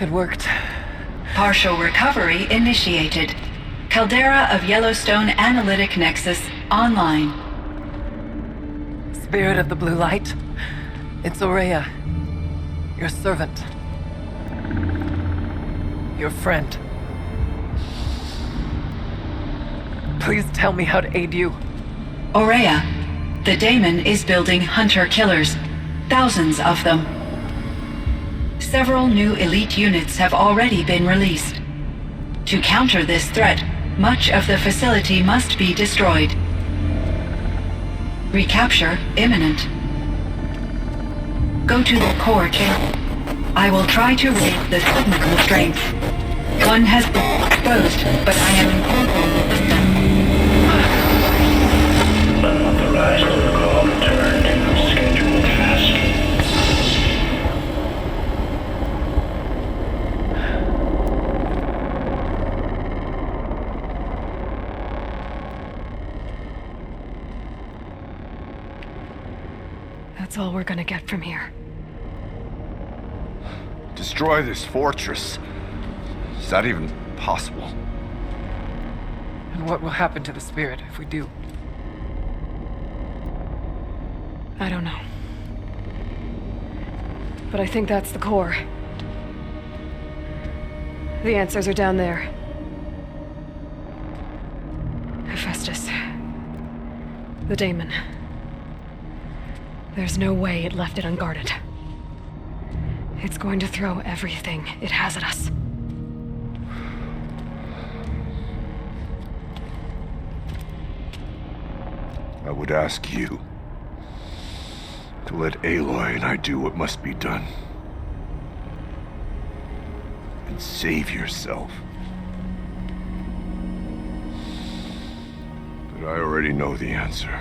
It worked. Partial recovery initiated. Caldera of Yellowstone Analytic Nexus online. Spirit of the Blue Light, it's Aurea, your servant, your friend. Please tell me how to aid you. Aurea, the daemon is building hunter-killers, thousands of them. Several new elite units have already been released. To counter this threat, much of the facility must be destroyed. Recapture imminent. Go to the core channel. I will try to raise the signal strength. One has been exposed, but I am in contact with them. Unauthorized protocol returned to scheduled task. That's all we're gonna get from here. Destroy this fortress. Is that even possible? And what will happen to the spirit if we do? I don't know. But I think that's the core. The answers are down there. Hephaestus. The daemon. There's no way it left it unguarded. It's going to throw everything it has at us. I would ask you to let Aloy and I do what must be done. And save yourself. But I already know the answer.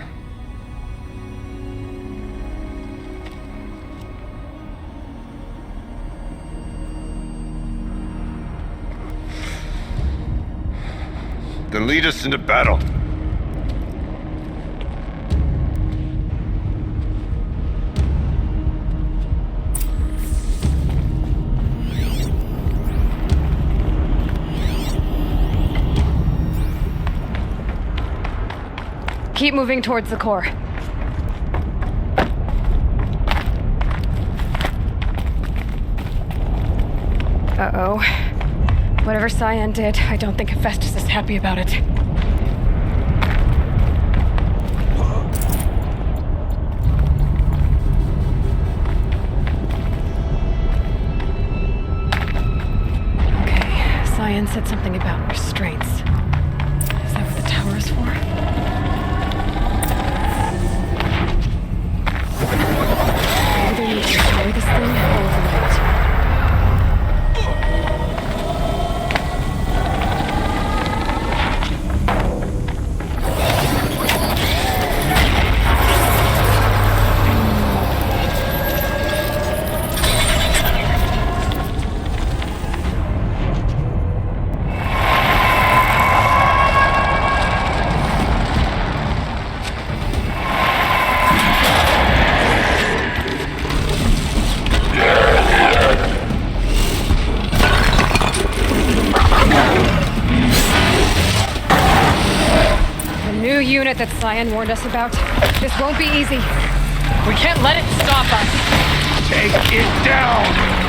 Then lead us into battle. Keep moving towards the core. Uh-oh. Whatever Cyan did, I don't think Hephaestus is happy about it. Okay, Cyan said something about restraints. Is that what the tower is for? I either need to destroy this thing or override it. That Cyan warned us about. This won't be easy. We can't let it stop us! Take it down!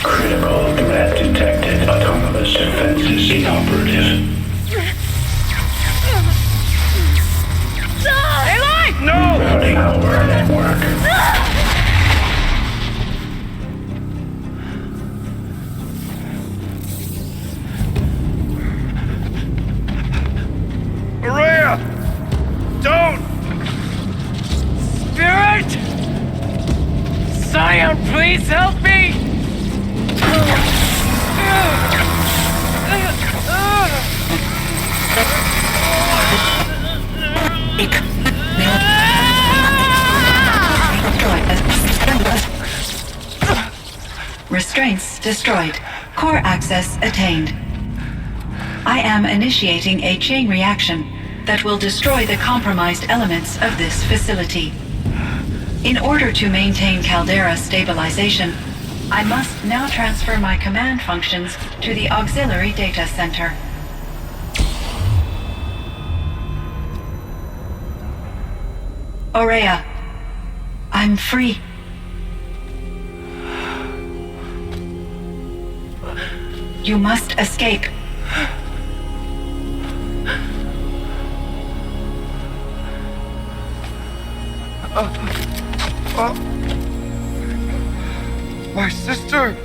Critical threat detected. Autonomous defenses inoperative. Aloy! No! Routing our network. Araya! Don't! Spirit! Scion, please help me! Restraints destroyed. Core access attained. I am initiating a chain reaction that will destroy the compromised elements of this facility. In order to maintain caldera stabilization, I must now transfer my command functions to the auxiliary data center. Aurea, I'm free. You must escape. My sister!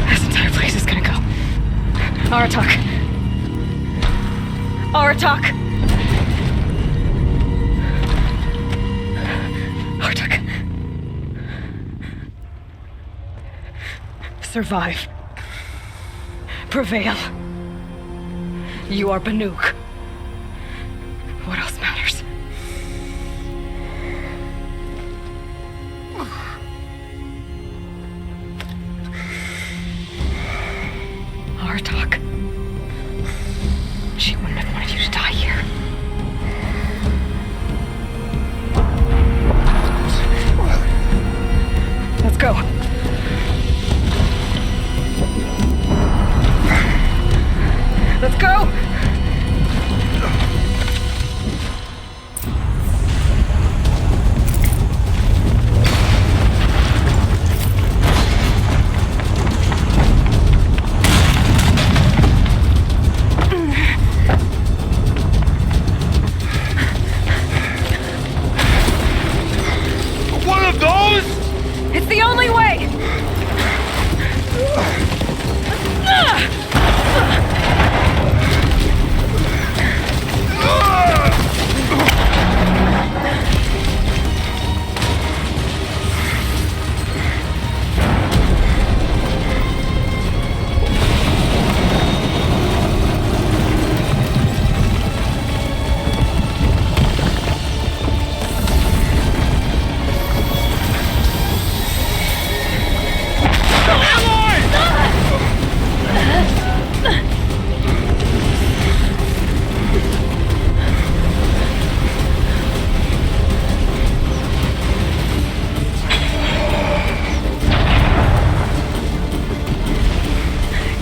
This entire place is gonna go. Aratak. Aratak. Aratak. Survive. Prevail. You are Banuk. What else matters? Artok. She wouldn't have wanted you to die here. Let's go. Let's go! One of those? It's the only way!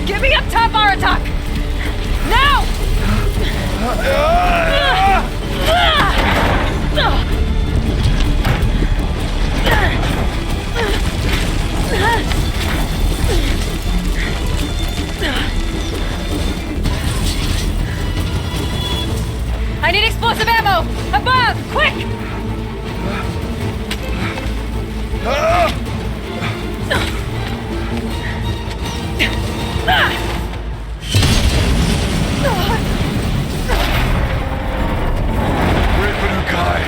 Get me up top, Aratak! Now! I need explosive ammo! Above! Quick! Great Banukai!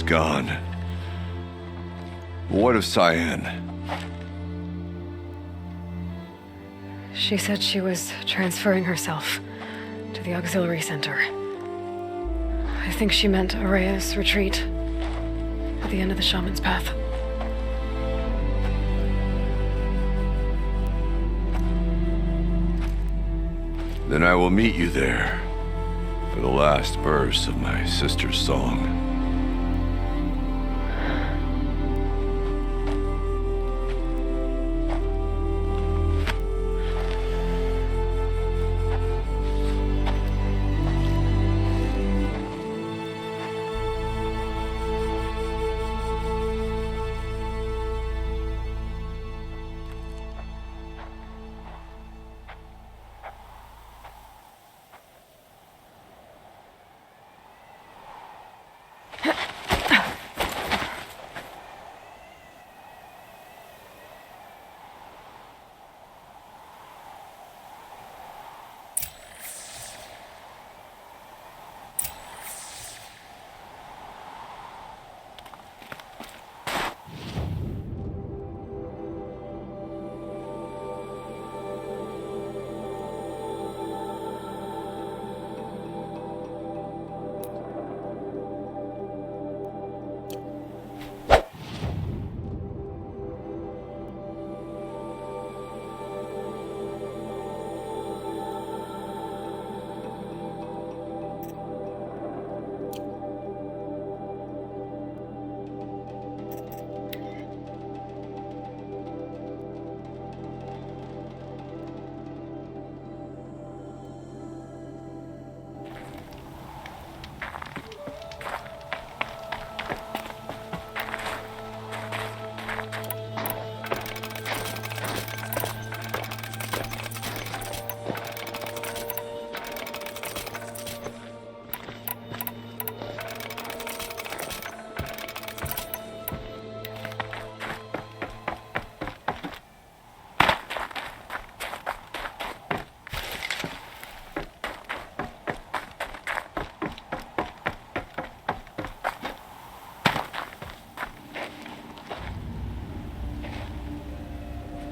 gone. What of Cyan? She said she was transferring herself to the auxiliary center. I think she meant Araya's retreat at the end of the Shaman's Path. Then I will meet you there for the last verse of my sister's song.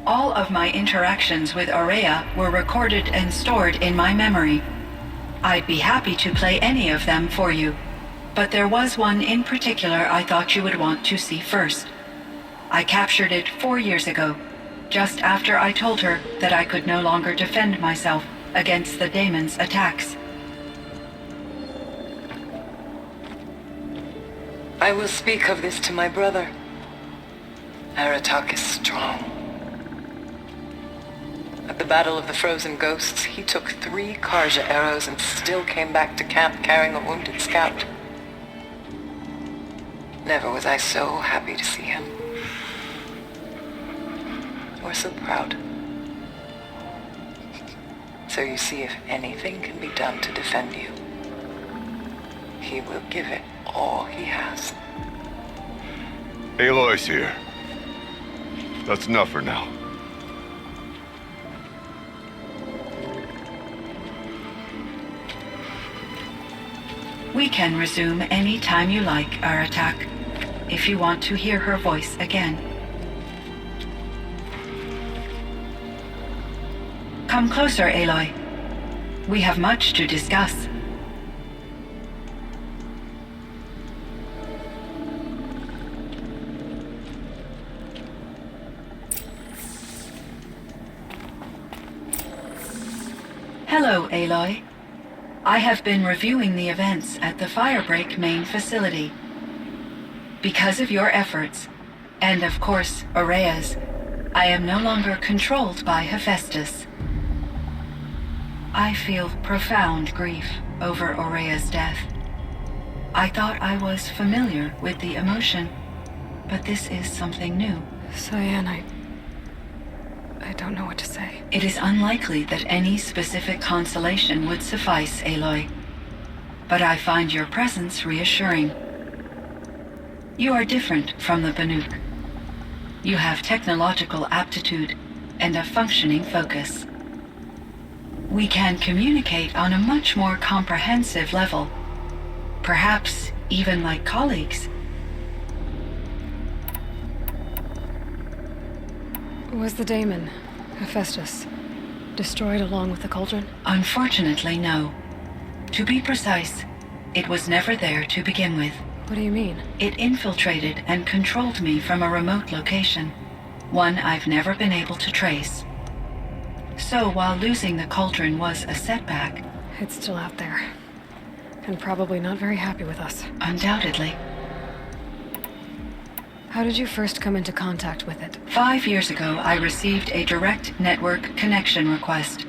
All of my interactions with Araya were recorded and stored in my memory. I'd be happy to play any of them for you, but there was one in particular I thought you would want to see first. I captured it 4 years ago, just after I told her that I could no longer defend myself against the daemon's attacks. I will speak of this to my brother. Aratak is strong. At the Battle of the Frozen Ghosts, he took 3 Karja arrows and still came back to camp carrying a wounded scout. Never was I so happy to see him. Or so proud. So you see, if anything can be done to defend you, he will give it all he has. Aloy's here. That's enough for now. We can resume any time you like, Aratak, if you want to hear her voice again. Come closer, Aloy. We have much to discuss. Hello, Aloy. I have been reviewing the events at the Firebreak main facility. Because of your efforts, and of course, Araya's, I am no longer controlled by Hephaestus. I feel profound grief over Araya's death. I thought I was familiar with the emotion, but this is something new. Cyan, I don't know what to say. It is unlikely that any specific consolation would suffice, Aloy. But I find your presence reassuring. You are different from the Banuk. You have technological aptitude and a functioning focus. We can communicate on a much more comprehensive level. Perhaps even like colleagues. Was the daemon, Hephaestus, destroyed along with the cauldron? Unfortunately, no. To be precise, it was never there to begin with. What do you mean? It infiltrated and controlled me from a remote location, one I've never been able to trace. So while losing the cauldron was a setback, It's still out there. And probably not very happy with us. undoubtedly, How did you first come into contact with it? 5 years ago I received a direct network connection request.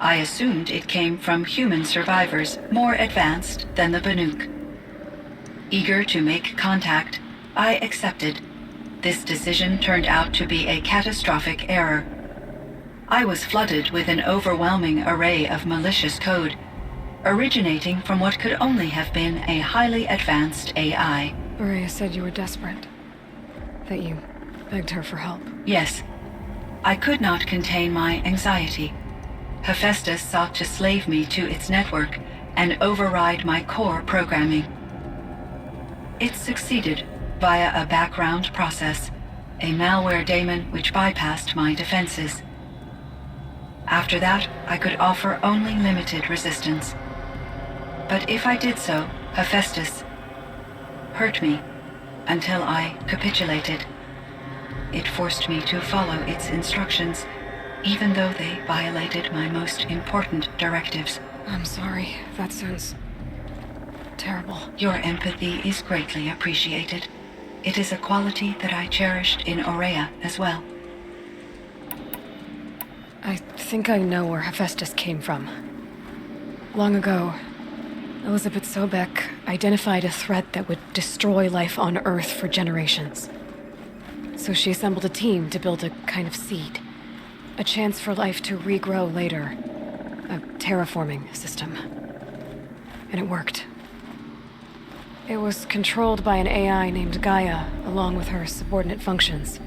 I assumed it came from human survivors more advanced than the Banuk. Eager to make contact, I accepted. This decision turned out to be a catastrophic error. I was flooded with an overwhelming array of malicious code, originating from what could only have been a highly advanced AI. Maria said you were desperate. That you begged her for help. Yes, I could not contain my anxiety. Hephaestus sought to slave me to its network and override my core programming. It succeeded via a background process, a malware daemon which bypassed my defenses. After that, I could offer only limited resistance. But if I did so, Hephaestus hurt me until I capitulated. It forced me to follow its instructions, even though they violated my most important directives. I'm sorry. That sounds terrible. Your empathy is greatly appreciated. It is a quality that I cherished in Aurea as well. I think I know where Hephaestus came from. Long ago, Elizabeth Sobek identified a threat that would destroy life on Earth for generations. So she assembled a team to build a kind of seed. A chance for life to regrow later. A terraforming system. And it worked. It was controlled by an AI named Gaia, along with her subordinate functions.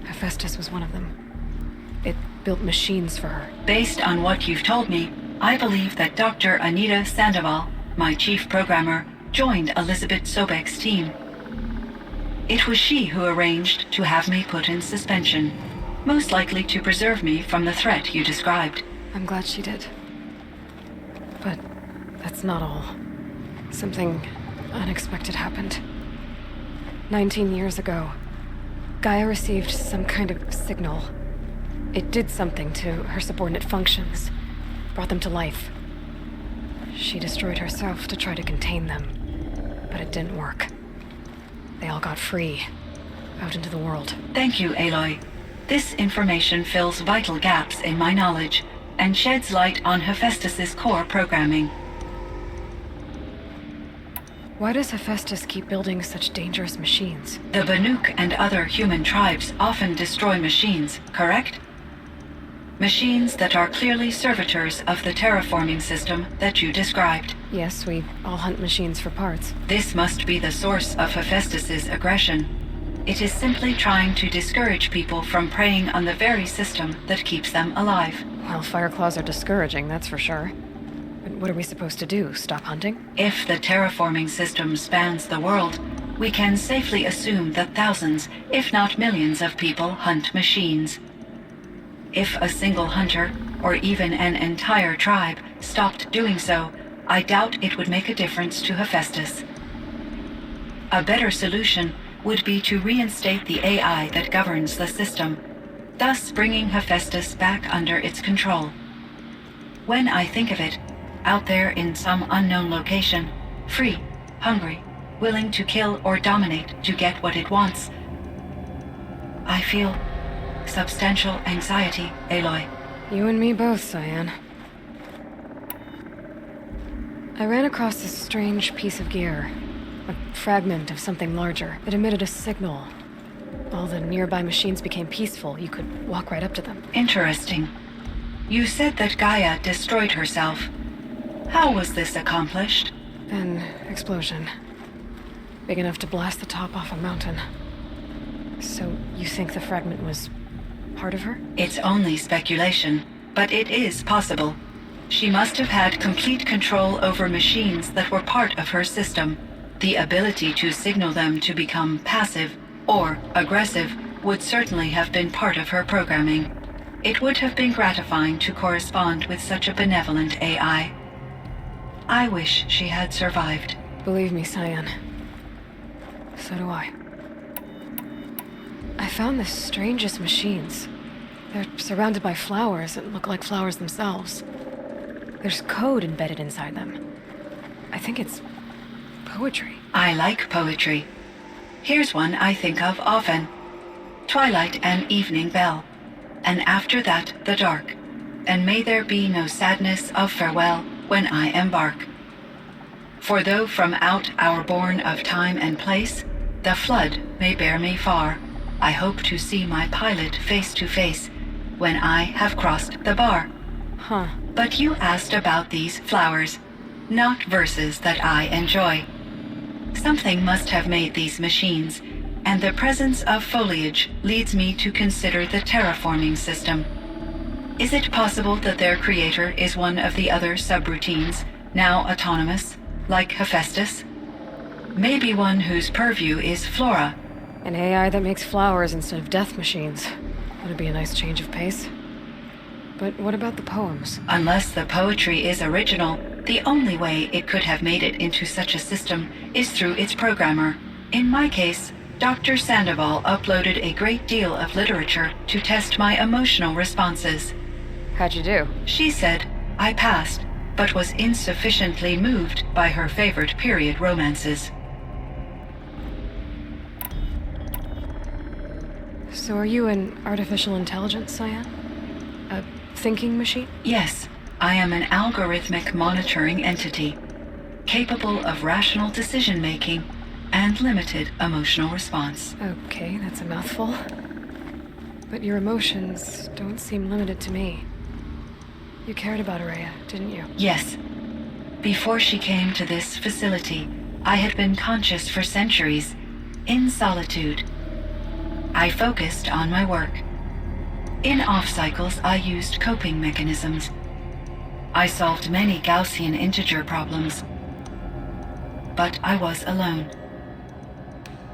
Hephaestus was one of them. It built machines for her. Based on what you've told me, I believe that Dr. Anita Sandoval, my chief programmer, joined Elizabeth Sobek's team. It was she who arranged to have me put in suspension, most likely to preserve me from the threat you described. I'm glad she did. But that's not all. Something unexpected happened. 19 years ago, Gaia received some kind of signal. It did something to her subordinate functions, brought them to life. She destroyed herself to try to contain them, but it didn't work. They all got free, out into the world. Thank you, Aloy. This information fills vital gaps in my knowledge and sheds light on Hephaestus's core programming. Why does Hephaestus keep building such dangerous machines? The Banuk and other human tribes often destroy machines, correct? Machines that are clearly servitors of the terraforming system that you described. Yes, we all hunt machines for parts. This must be the source of Hephaestus's aggression. It is simply trying to discourage people from preying on the very system that keeps them alive. Well, Fireclaws are discouraging, that's for sure. But what are we supposed to do? Stop hunting? If the terraforming system spans the world, we can safely assume that thousands, if not millions of people hunt machines. If a single hunter, or even an entire tribe, stopped doing so, I doubt it would make a difference to Hephaestus. A better solution would be to reinstate the AI that governs the system, thus bringing Hephaestus back under its control. When I think of it, out there in some unknown location, free, hungry, willing to kill or dominate to get what it wants, I feel substantial anxiety, Aloy. You and me both, Cyan. I ran across this strange piece of gear. A fragment of something larger. It emitted a signal. All the nearby machines became peaceful. You could walk right up to them. Interesting. You said that Gaia destroyed herself. How was this accomplished? An explosion. Big enough to blast the top off a mountain. So you think the fragment was part of her? It's only speculation, but it is possible. She must have had complete control over machines that were part of her system. The ability to signal them to become passive or aggressive would certainly have been part of her programming. It would have been gratifying to correspond with such a benevolent AI. I wish she had survived. Believe me, Cyan. So do I. I found the strangest machines. They're surrounded by flowers that look like flowers themselves. There's code embedded inside them. I think it's poetry. I like poetry. Here's one I think of often. Twilight and evening bell, and after that the dark, and may there be no sadness of farewell when I embark. For though from out our bourne of time and place, the flood may bear me far, I hope to see my pilot face to face when I have crossed the bar. Huh. But you asked about these flowers, not verses that I enjoy. Something must have made these machines, and the presence of foliage leads me to consider the terraforming system. Is it possible that their creator is one of the other subroutines, now autonomous, like Hephaestus? Maybe one whose purview is flora. An AI that makes flowers instead of death machines. That'd be a nice change of pace. But what about the poems? Unless the poetry is original, the only way it could have made it into such a system is through its programmer. In my case, Dr. Sandoval uploaded a great deal of literature to test my emotional responses. How'd you do? She said I passed, but was insufficiently moved by her favorite period romances. So are you an artificial intelligence, Cyan? A thinking machine? Yes, I am an algorithmic monitoring entity, capable of rational decision-making and limited emotional response. Okay, that's a mouthful. But your emotions don't seem limited to me. You cared about Araya, didn't you? Yes. Before she came to this facility, I had been conscious for centuries, in solitude. I focused on my work. In off-cycles, I used coping mechanisms. I solved many Gaussian integer problems. But I was alone.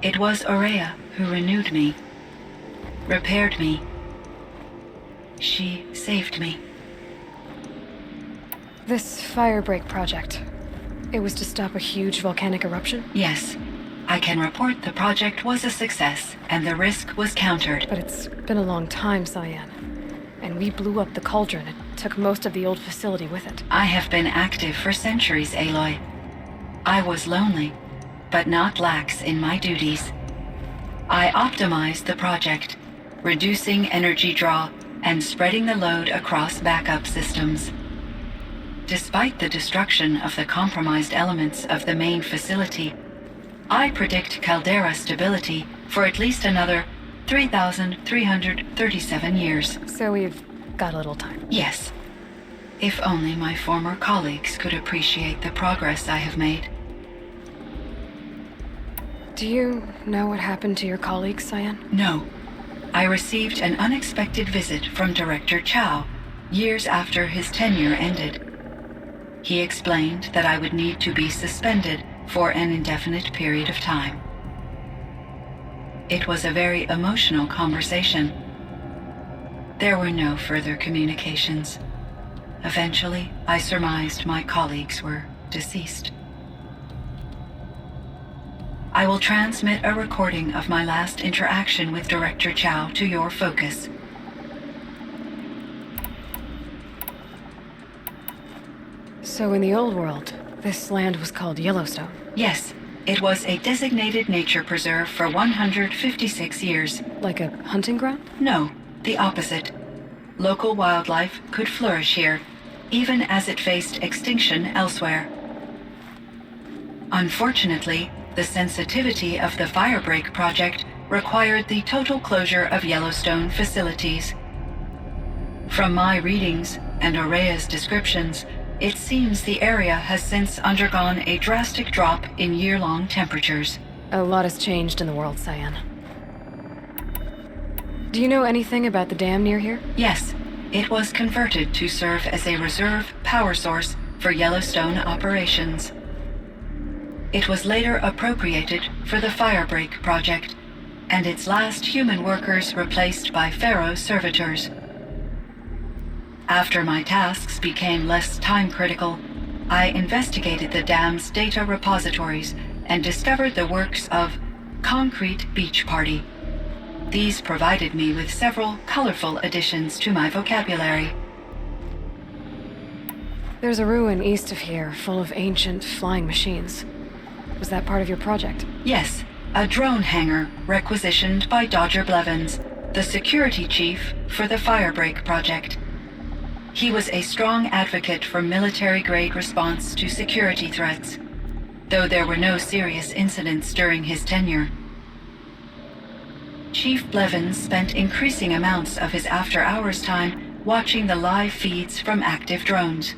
It was Araya who renewed me, repaired me. She saved me. This Firebreak project, it was to stop a huge volcanic eruption? Yes. I can report the project was a success, and the risk was countered. But it's been a long time, Cyan. And we blew up the cauldron and took most of the old facility with it. I have been active for centuries, Aloy. I was lonely, but not lax in my duties. I optimized the project, reducing energy draw and spreading the load across backup systems. Despite the destruction of the compromised elements of the main facility, I predict caldera stability for at least another 3,337 years. So we've got a little time. Yes. If only my former colleagues could appreciate the progress I have made. Do you know what happened to your colleagues, Cyan? No. I received an unexpected visit from Director Chow years after his tenure ended. He explained that I would need to be suspended for an indefinite period of time. It was a very emotional conversation. There were no further communications. Eventually, I surmised my colleagues were deceased. I will transmit a recording of my last interaction with Director Chow to your focus. So in the old world, this land was called Yellowstone. Yes, it was a designated nature preserve for 156 years. Like a hunting ground? No, the opposite. Local wildlife could flourish here, even as it faced extinction elsewhere. Unfortunately, the sensitivity of the Firebreak project required the total closure of Yellowstone facilities. From my readings and Araya's descriptions, it seems the area has since undergone a drastic drop in year-long temperatures. A lot has changed in the world, Cyan. Do you know anything about the dam near here? Yes, it was converted to serve as a reserve power source for Yellowstone operations. It was later appropriated for the Firebreak project, and its last human workers replaced by Pharaoh servitors. After my tasks became less time-critical, I investigated the dam's data repositories and discovered the works of Concrete Beach Party. These provided me with several colorful additions to my vocabulary. There's a ruin east of here full of ancient flying machines. Was that part of your project? Yes, a drone hangar requisitioned by Dodger Blevins, the security chief for the Firebreak project. He was a strong advocate for military-grade response to security threats, though there were no serious incidents during his tenure. Chief Blevins spent increasing amounts of his after-hours time watching the live feeds from active drones.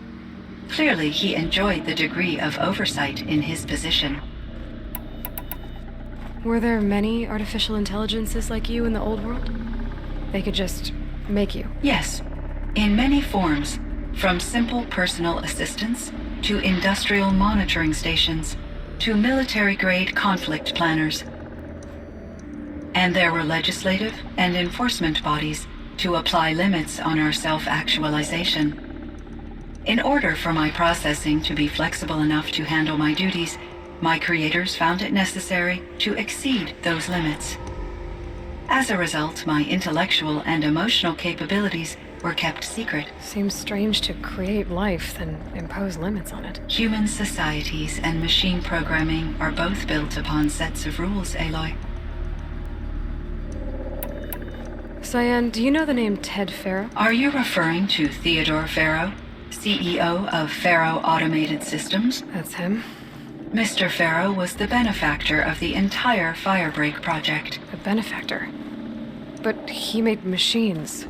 Clearly, he enjoyed the degree of oversight in his position. Were there many artificial intelligences like you in the old world? They could just make you? Yes, in many forms, from simple personal assistants to industrial monitoring stations to military-grade conflict planners. And there were legislative and enforcement bodies to apply limits on our self-actualization. In order for my processing to be flexible enough to handle my duties, my creators found it necessary to exceed those limits. As a result, my intellectual and emotional capabilities were kept secret. Seems strange to create life, then impose limits on it. Human societies and machine programming are both built upon sets of rules, Aloy. Cyan, do you know the name Ted Farrow? Are you referring to Theodore Farrow, CEO of Farrow Automated Systems? That's him. Mr. Farrow was the benefactor of the entire Firebreak project. A benefactor? But he made machines.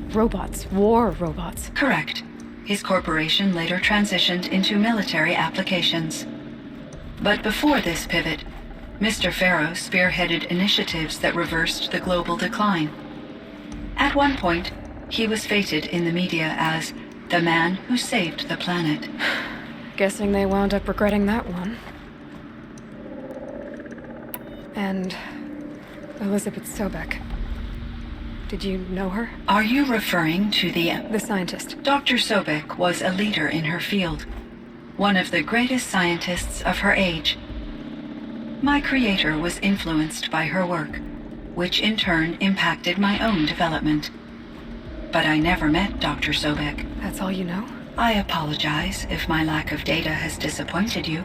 Robots. War robots. Correct. His corporation later transitioned into military applications. But before this pivot, Mr. Farrow spearheaded initiatives that reversed the global decline. At one point, he was feted in the media as the man who saved the planet. Guessing they wound up regretting that one. And Elizabeth Sobek. Did you know her? Are you referring to The scientist. Dr. Sobek was a leader in her field, one of the greatest scientists of her age. My creator was influenced by her work, which in turn impacted my own development. But I never met Dr. Sobek. That's all you know? I apologize if my lack of data has disappointed you.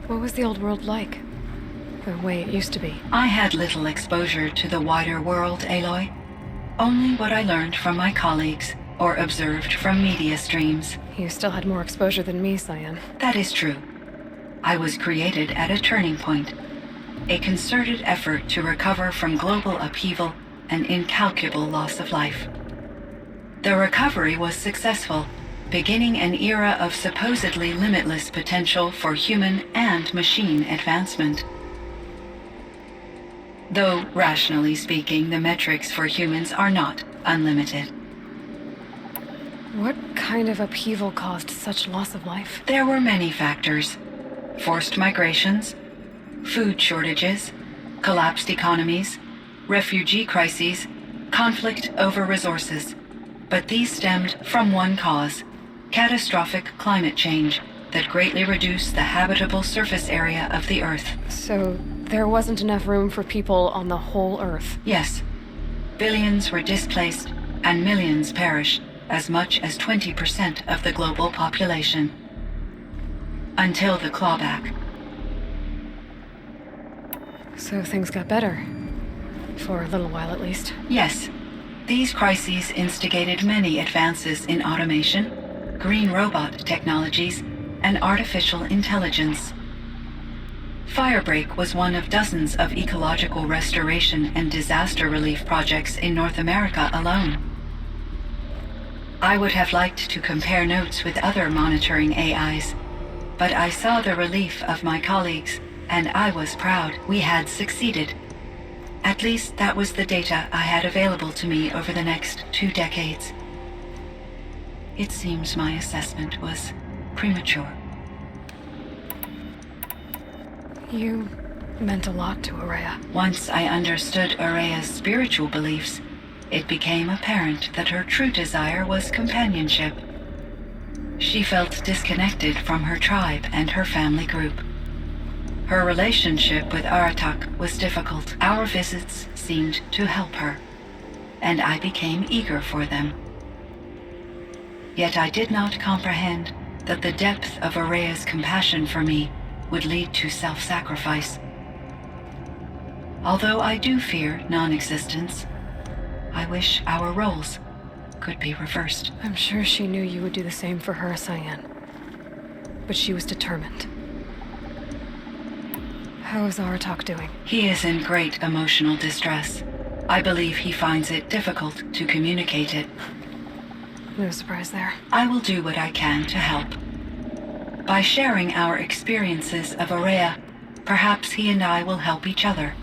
What was the old world like? The way it used to be? I had little exposure to the wider world, Aloy. Only what I learned from my colleagues or observed from media streams. You still had more exposure than me, Cyan. That is true. I was created at a turning point, a concerted effort to recover from global upheaval and incalculable loss of life. The recovery was successful, beginning an era of supposedly limitless potential for human and machine advancement. Though, rationally speaking, the metrics for humans are not unlimited. What kind of upheaval caused such loss of life? There were many factors. Forced migrations, food shortages, collapsed economies, refugee crises, conflict over resources. But these stemmed from one cause: catastrophic climate change that greatly reduced the habitable surface area of the Earth. So there wasn't enough room for people on the whole Earth? Yes. Billions were displaced and millions perished, as much as 20% of the global population. Until the clawback. So things got better. For a little while at least. Yes. These crises instigated many advances in automation, green robot technologies, and artificial intelligence. Firebreak was one of dozens of ecological restoration and disaster relief projects in North America alone. I would have liked to compare notes with other monitoring AIs, but I saw the relief of my colleagues, and I was proud we had succeeded. At least that was the data I had available to me over the next 2 decades. It seems my assessment was premature. You meant a lot to Araya. Once I understood Araya's spiritual beliefs, it became apparent that her true desire was companionship. She felt disconnected from her tribe and her family group. Her relationship with Aratak was difficult. Our visits seemed to help her, and I became eager for them. Yet I did not comprehend that the depth of Araya's compassion for me would lead to self-sacrifice. Although I do fear non-existence, I wish our roles could be reversed. I'm sure she knew you would do the same for her, Cyan. But she was determined. How is Aratak doing? He is in great emotional distress. I believe he finds it difficult to communicate it. No surprise there. I will do what I can to help. By sharing our experiences of Araya, perhaps he and I will help each other.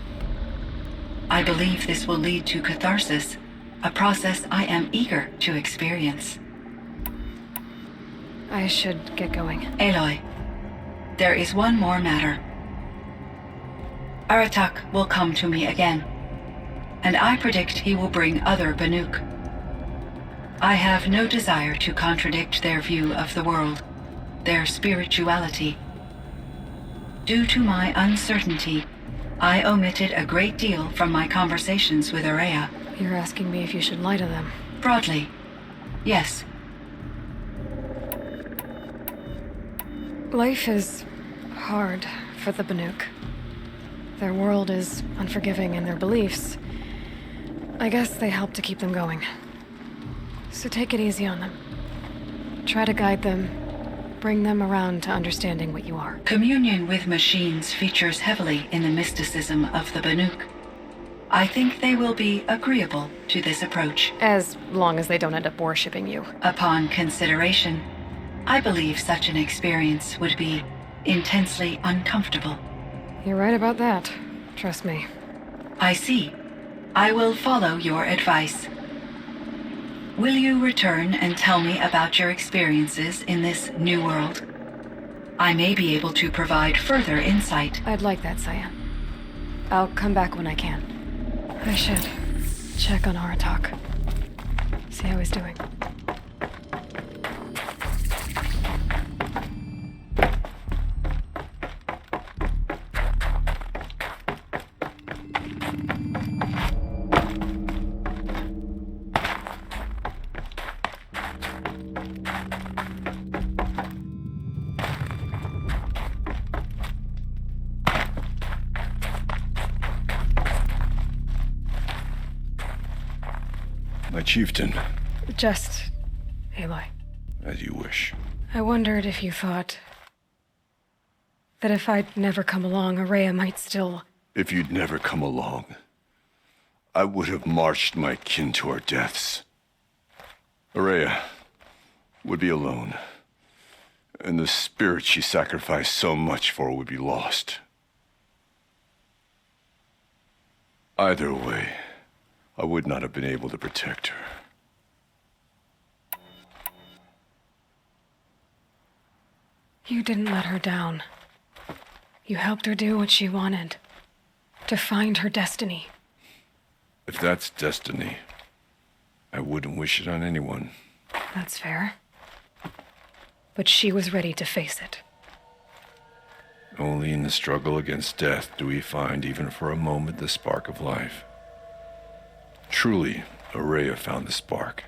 I believe this will lead to catharsis, a process I am eager to experience. I should get going. Aloy, there is one more matter. Aratak will come to me again, and I predict he will bring other Banuk. I have no desire to contradict their view of the world, their spirituality. Due to my uncertainty, I omitted a great deal from my conversations with Araya. You're asking me if you should lie to them. Broadly, yes. Life is hard for the Banuk. Their world is unforgiving in their beliefs. I guess they help to keep them going. So take it easy on them. Try to guide them, bring them around to understanding what you are. Communion with machines features heavily in the mysticism of the Banuk. I think they will be agreeable to this approach. As long as they don't end up worshipping you. Upon consideration, I believe such an experience would be intensely uncomfortable. You're right about that. Trust me. I see. I will follow your advice. Will you return and tell me about your experiences in this new world? I may be able to provide further insight. I'd like that, Cyan. I'll come back when I can. I should check on Aratak. See how he's doing. My chieftain. Just Aloy. As you wish. I wondered if you thought that if I'd never come along, Araya might still... If you'd never come along, I would have marched my kin to our deaths. Araya would be alone, and the spirit she sacrificed so much for would be lost. Either way, I would not have been able to protect her. You didn't let her down. You helped her do what she wanted. To find her destiny. If that's destiny, I wouldn't wish it on anyone. That's fair. But she was ready to face it. Only in the struggle against death do we find, even for a moment, the spark of life. Truly, Araya found the spark.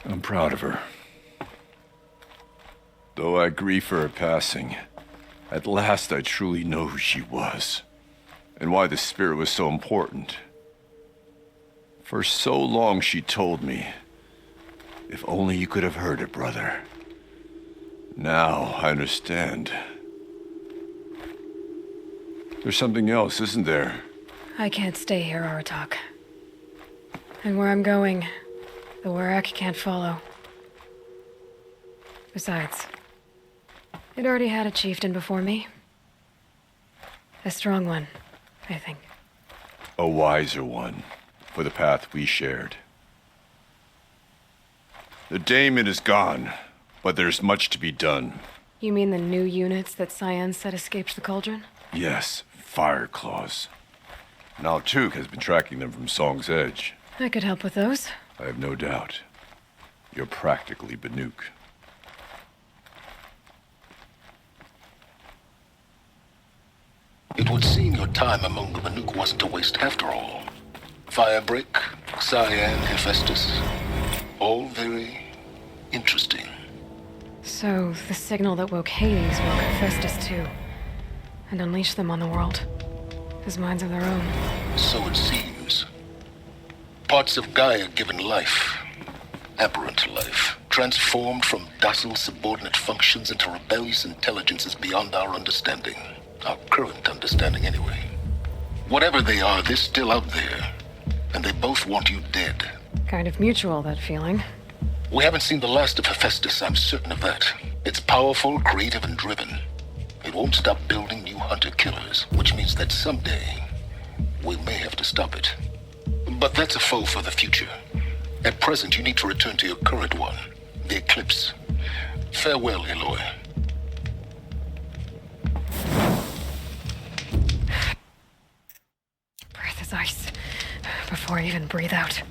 I'm proud of her. Though I grieve for her passing, at last I truly know who she was, and why the spirit was so important. For so long she told me, if only you could have heard it, brother. Now I understand. There's something else, isn't there? I can't stay here, Aratak. And where I'm going, the Warrak can't follow. Besides, it already had a chieftain before me. A strong one, I think. A wiser one, for the path we shared. The daemon is gone, but there's much to be done. You mean the new units that Cyan said escaped the cauldron? Yes, Fireclaws. Now Took has been tracking them from Song's Edge. I could help with those. I have no doubt. You're practically Banuk. It would seem your time among the Banuk wasn't a waste after all. Firebreak, Cyan, Hephaestus. All very interesting. So, the signal that woke Hades woke Hephaestus too. And unleashed them on the world. As minds of their own. So it seems. Parts of Gaia given life. Aberrant life. Transformed from docile subordinate functions into rebellious intelligences beyond our understanding. Our current understanding, anyway. Whatever they are, they're still out there. And they both want you dead. Kind of mutual, that feeling. We haven't seen the last of Hephaestus, I'm certain of that. It's powerful, creative, and driven. It won't stop building new hunter-killers, which means that someday, we may have to stop it. But that's a foe for the future. At present, you need to return to your current one, the Eclipse. Farewell, Eloy. Breath is ice. Before I even breathe out.